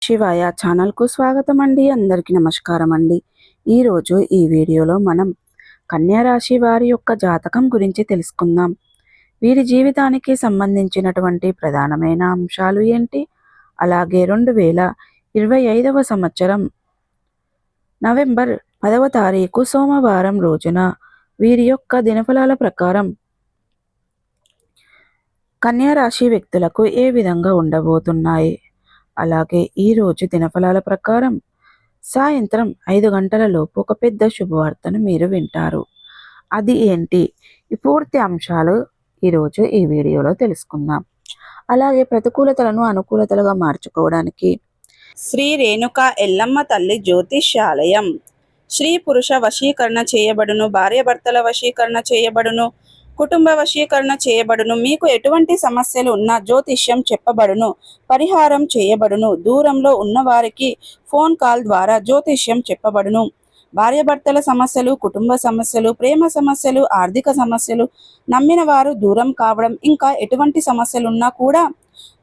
శివాయ ఛానల్కు స్వాగతం అండి. అందరికీ నమస్కారం అండి. ఈరోజు ఈ వీడియోలో మనం కన్యా రాశి వారి యొక్క జాతకం గురించి తెలుసుకుందాం. వీరి జీవితానికి సంబంధించినటువంటి ప్రధానమైన అంశాలు ఏంటి, అలాగే 2025వ సంవత్సరం నవంబర్ 10వ తారీఖు సోమవారం రోజున వీరి యొక్క దినఫలాల ప్రకారం కన్యా రాశి వ్యక్తులకు ఏ విధంగా ఉండబోతున్నాయి, అలాగే ఈరోజు దినఫలాల ప్రకారం సాయంత్రం 5 గంటల లోపు ఒక పెద్ద శుభవార్తను మీరు వింటారు. అది ఏంటి, ఈ పూర్తి అంశాలు ఈరోజు ఈ వీడియోలో తెలుసుకుందాం. అలాగే ప్రతికూలతలను అనుకూలతలుగా మార్చుకోవడానికి శ్రీ రేణుక ఎల్లమ్మ తల్లి జ్యోతిష్యాలయం స్త్రీ పురుష వశీకరణ చేయబడును, భార్యాభర్తల వశీకరణ చేయబడును, కుటుంబ వశీకరణ చేయబడును, మీకు ఎటువంటి సమస్యలు ఉన్నా జ్యోతిష్యం చెప్పబడును, పరిహారం చేయబడును, దూరంలో ఉన్నవారికి ఫోన్ కాల్ ద్వారా జ్యోతిష్యం చెప్పబడును. భార్యాభర్తల సమస్యలు, కుటుంబ సమస్యలు, ప్రేమ సమస్యలు, ఆర్థిక సమస్యలు, నమ్మిన వారు దూరం కావడం, ఇంకా ఎటువంటి సమస్యలున్నా కూడా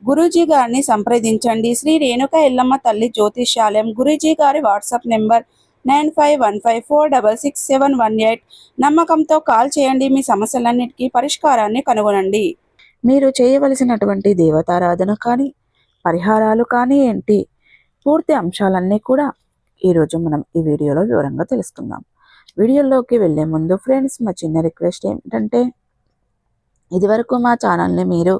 గురూజీ గారిని సంప్రదించండి. శ్రీ రేణుక ఎల్లమ్మ తల్లి జ్యోతిష్యాలయం. గురూజీ గారి వాట్సాప్ నెంబర్ 9515466718. నమ్మకంతో కాల్ చేయండి. మీ సమస్యలన్నిటికీ పరిష్కారాన్ని కనుగొనండి. మీరు చేయవలసినటువంటి దేవతారాధన కానీ పరిహారాలు కానీ ఏంటి, పూర్తి అంశాలన్నీ కూడా ఈరోజు మనం ఈ వీడియోలో వివరంగా తెలుసుకుందాం. వీడియోలోకి వెళ్ళే ముందు ఫ్రెండ్స్, మా చిన్న రిక్వెస్ట్ ఏమిటంటే, ఇదివరకు మా ఛానల్ని మీరు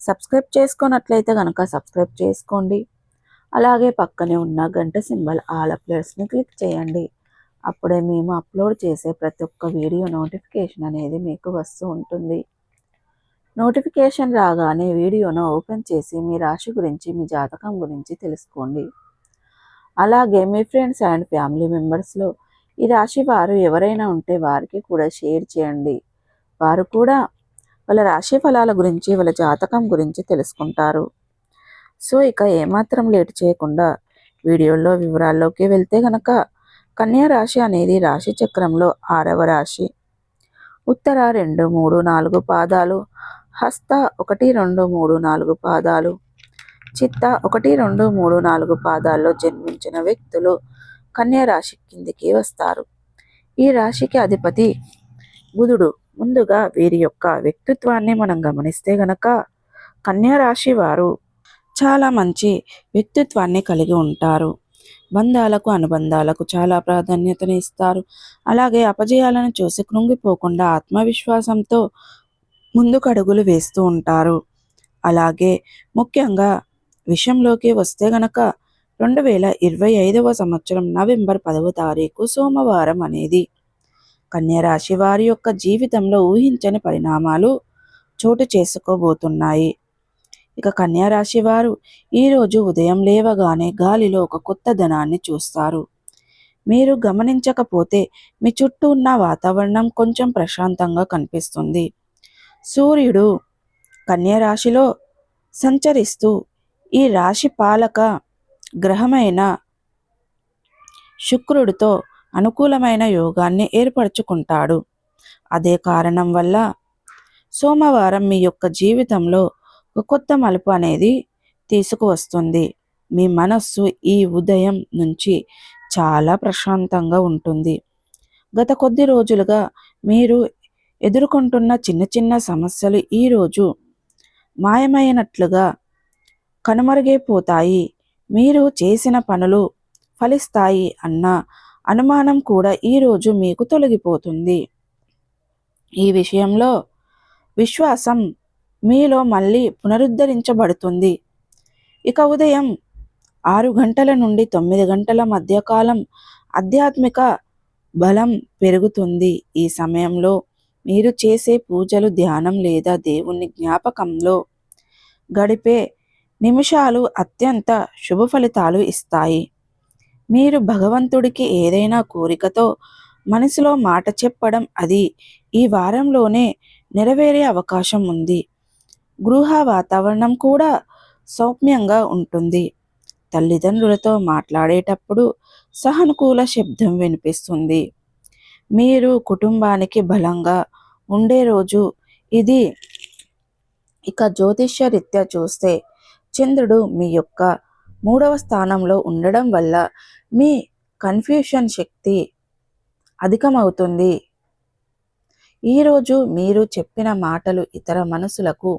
సబ్స్క్రైబ్ చేసుకున్నట్లయితే కనుక సబ్స్క్రైబ్ చేసుకోండి. అలాగే పక్కనే ఉన్న గంట సింబల్ ఆల్ అప్లోడ్స్ని క్లిక్ చేయండి. అప్పుడే మేము అప్లోడ్ చేసే ప్రతి ఒక్క వీడియో నోటిఫికేషన్ అనేది మీకు వస్తూ ఉంటుంది. నోటిఫికేషన్ రాగానే వీడియోను ఓపెన్ చేసి మీ రాశి గురించి, మీ జాతకం గురించి తెలుసుకోండి. అలాగే మీ ఫ్రెండ్స్ అండ్ ఫ్యామిలీ మెంబర్స్లో ఈ రాశి వారు ఎవరైనా ఉంటే వారికి కూడా షేర్ చేయండి. వారు కూడా వాళ్ళ రాశి ఫలాల గురించి, వాళ్ళ జాతకం గురించి తెలుసుకుంటారు. సో ఇక ఏమాత్రం లేట్ చేయకుండా వీడియోలో వివరాల్లోకి వెళ్తే గనక, కన్యా రాశి అనేది రాశి చక్రంలో 6వ రాశి. ఉత్తర 2, 3, 4 పాదాలు, హస్త 1, 2, 3, 4 పాదాలు, చిత్త 1, 2, 3, 4 పాదాల్లో జన్మించిన వ్యక్తులు కన్యా రాశి కిందికి వస్తారు. ఈ రాశికి అధిపతి బుధుడు. ముందుగా వీరి యొక్క వ్యక్తిత్వాన్ని మనం గమనిస్తే గనక, కన్యా రాశి వారు చాలా మంచి వ్యక్తిత్వాన్ని కలిగి ఉంటారు. బంధాలకు, అనుబంధాలకు చాలా ప్రాధాన్యతను ఇస్తారు. అలాగే అపజయాలను చూసి కృంగిపోకుండా ఆత్మవిశ్వాసంతో ముందుకు అడుగులు వేస్తూ ఉంటారు. అలాగే ముఖ్యంగా విషయంలోకి వస్తే గనక, 2025వ సంవత్సరం నవంబర్ 10వ తారీఖు సోమవారం అనేది కన్యా రాశి వారి యొక్క జీవితంలో ఊహించని పరిణామాలు చోటు చేసుకోబోతున్నాయి. ఇక కన్యా రాశి వారు ఈరోజు ఉదయం లేవగానే గాలిలో ఒక కొత్త ధనాన్ని చూస్తారు. మీరు గమనించకపోతే మీ చుట్టూ ఉన్న వాతావరణం కొంచెం ప్రశాంతంగా కనిపిస్తుంది. సూర్యుడు కన్యా రాశిలో సంచరిస్తూ ఈ రాశి పాలక గ్రహమైన శుక్రుడితో అనుకూలమైన యోగాన్ని ఏర్పరచుకుంటాడు. అదే కారణం వల్ల సోమవారం మీ యొక్క జీవితంలో ఒక కొత్త మలుపు అనేది తీసుకువస్తుంది. మీ మనస్సు ఈ ఉదయం నుంచి చాలా ప్రశాంతంగా ఉంటుంది. గత కొద్ది రోజులుగా మీరు ఎదుర్కొంటున్న చిన్న చిన్న సమస్యలు ఈరోజు మాయమైనట్లుగా కనుమరుగైపోతాయి. మీరు చేసిన పనులు ఫలిస్తాయి అన్న అనుమానం కూడా ఈరోజు మీకు తొలగిపోతుంది. ఈ విషయంలో విశ్వాసం మీలో మళ్ళీ పునరుద్ధరించబడుతుంది. ఇక ఉదయం 6 గంటల నుండి 9 గంటల మధ్య కాలం ఆధ్యాత్మిక బలం పెరుగుతుంది. ఈ సమయంలో మీరు చేసే పూజలు, ధ్యానం లేదా దేవుని జ్ఞాపకంలో గడిపే నిమిషాలు అత్యంత శుభ ఫలితాలు ఇస్తాయి. మీరు భగవంతుడికి ఏదైనా కోరికతో మనసులో మాట చెప్పడం అది ఈ వారంలోనే నెరవేరే అవకాశం ఉంది. గృహ వాతావరణం కూడా సౌమ్యంగా ఉంటుంది. తల్లిదండ్రులతో మాట్లాడేటప్పుడు సానుకూల శబ్దం వినిపిస్తుంది. మీరు కుటుంబానికి బలంగా ఉండే రోజు ఇది. ఇక జ్యోతిష్య రీత్యా చూస్తే చంద్రుడు మీ యొక్క మూడవ స్థానంలో ఉండడం వల్ల మీ కన్ఫ్యూషన్ శక్తి అధికమవుతుంది. ఈరోజు మీరు చెప్పిన మాటలు ఇతర మనసులకు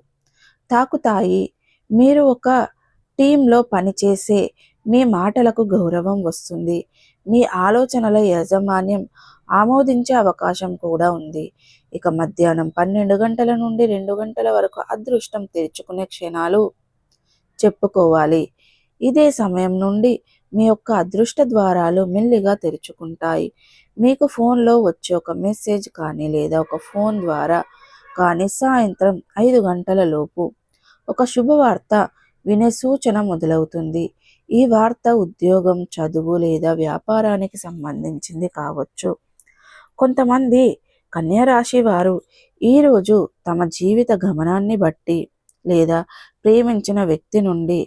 తాకుతాయి. మీరు ఒక టీంలో పనిచేసే మీ మాటలకు గౌరవం వస్తుంది. మీ ఆలోచనల యాజమాన్యం ఆమోదించే అవకాశం కూడా ఉంది. ఇక మధ్యాహ్నం 12 గంటల నుండి 2 గంటల వరకు అదృష్టం తెరుచుకునే క్షణాలు చెప్పుకోవాలి. ఇదే సమయం నుండి మీ యొక్క అదృష్ట ద్వారాలు మెల్లిగా తెరుచుకుంటాయి. మీకు ఫోన్లో వచ్చే ఒక మెసేజ్ కానీ లేదా ఒక ఫోన్ ద్వారా కానీ సాయంత్రం 5 గంటల లోపు ఒక శుభవార్త వినే సూచన మొదలవుతుంది. ఈ వార్త ఉద్యోగం, చదువు లేదా వ్యాపారానికి సంబంధించింది కావచ్చు. కొంతమంది కన్యా రాశి వారు ఈరోజు తమ జీవిత గమనాన్ని బట్టి లేదా ప్రేమించిన వ్యక్తి నుండి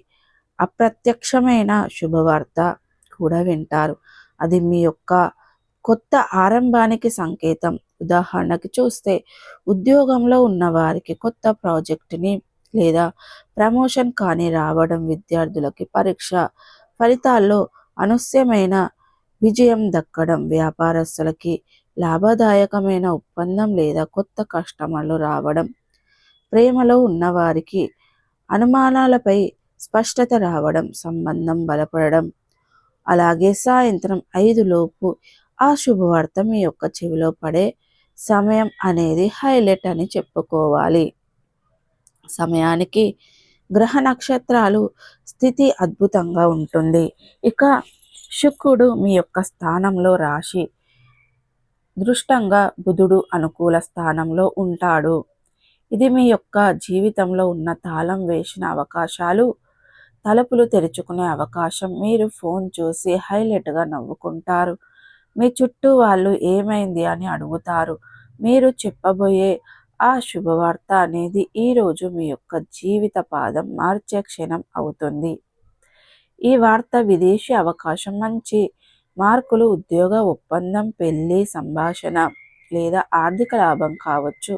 అప్రత్యక్షమైన శుభవార్త కూడా వింటారు. అది మీ యొక్క కొత్త ఆరంభానికి సంకేతం. ఉదాహరణకి చూస్తే ఉద్యోగంలో ఉన్న వారికి కొత్త ప్రాజెక్టుని లేదా ప్రమోషన్ కానీ రావడం, విద్యార్థులకి పరీక్ష ఫలితాల్లో అనూహ్యమైన విజయం దక్కడం, వ్యాపారస్తులకి లాభదాయకమైన ఒప్పందం లేదా కొత్త కస్టమర్లు రావడం, ప్రేమలో ఉన్నవారికి అనుమానాలపై స్పష్టత రావడం, సంబంధం బలపడడం. అలాగే సాయంత్రం 5 లోపు ఆ శుభవార్త మీ యొక్క చెవిలో పడే సమయం అనేది హైలైట్ అని చెప్పుకోవాలి. సమయానికి గ్రహ నక్షత్రాలు స్థితి అద్భుతంగా ఉంటుంది. ఇక శుక్రుడు మీ యొక్క స్థానంలో రాశి దృష్టంగా బుధుడు అనుకూల స్థానంలో ఉంటాడు. ఇది మీ యొక్క జీవితంలో ఉన్న తాళం వేసిన అవకాశాలు తలుపులు తెరుచుకునే అవకాశం. మీరు ఫోన్ చూసి హైలైట్గా నవ్వుకుంటారు. మీ చుట్టూ వాళ్ళు ఏమైంది అని అడుగుతారు. మీరు చెప్పబోయే ఆ శుభవార్త అనేది ఈరోజు మీ యొక్క జీవిత పాదం మార్చే క్షణం అవుతుంది. ఈ వార్త విదేశీ అవకాశం, మంచి మార్కులు, ఉద్యోగ ఒప్పందం, పెళ్లి, సంభాషణ లేదా ఆర్థిక లాభం కావచ్చు.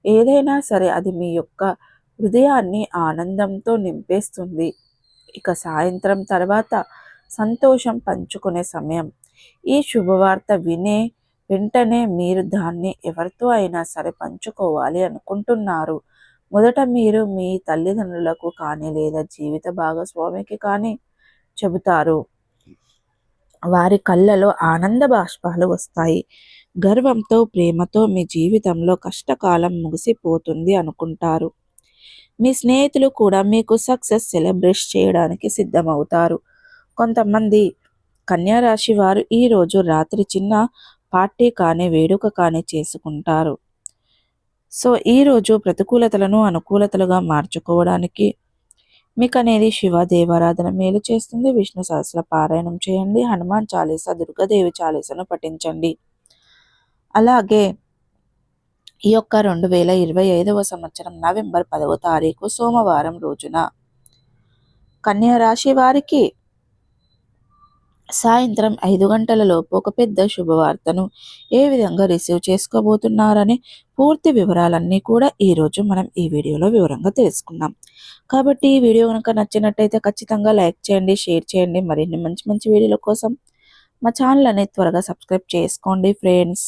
ఏదైనా సరే అది మీ యొక్క హృదయాన్ని ఆనందంతో నింపేస్తుంది. ఇక సాయంత్రం తర్వాత సంతోషం పంచుకునే సమయం. ఈ శుభవార్త వినే వెంటనే మీరు దాన్ని ఎవరితో అయినా సరే పంచుకోవాలి అనుకుంటున్నారు. మొదట మీరు మీ తల్లిదండ్రులకు కానీ లేదా జీవిత భాగస్వామికి కానీ చెబుతారు. వారి కళ్ళలో ఆనంద బాష్పాలు వస్తాయి. గర్వంతో, ప్రేమతో మీ జీవితంలో కష్టకాలం ముగిసిపోతుంది అనుకుంటారు. మీ స్నేహితులు కూడా మీకు సక్సెస్ సెలబ్రేట్ చేయడానికి సిద్ధమవుతారు. కొంతమంది కన్యా రాశి వారు ఈరోజు రాత్రి చిన్న పార్టీ కానీ వేడుక కానీ చేసుకుంటారు. సో ఈరోజు ప్రతికూలతలను అనుకూలతలుగా మార్చుకోవడానికి మీకు అనేది శివ దేవారాధన మేలు చేస్తుంది. విష్ణు సహస్ర పారాయణం చేయండి. హనుమాన్ చాలీసా, దుర్గాదేవి చాలీసాను పఠించండి. అలాగే ఈ యొక్క 2025వ సంవత్సరం నవంబర్ 10వ తారీఖు సోమవారం రోజున కన్యా రాశి వారికి సాయంత్రం 5 గంటల లోపు ఒక పెద్ద శుభవార్తను ఏ విధంగా రిసీవ్ చేసుకోబోతున్నారనే పూర్తి వివరాలన్నీ కూడా ఈరోజు మనం ఈ వీడియోలో వివరంగా తెలుసుకుందాం. కాబట్టి ఈ వీడియో కనుక నచ్చినట్టయితే ఖచ్చితంగా లైక్ చేయండి, షేర్ చేయండి. మరిన్ని మంచి మంచి వీడియోల కోసం మా ఛానల్ అనేది త్వరగా సబ్స్క్రైబ్ చేసుకోండి ఫ్రెండ్స్.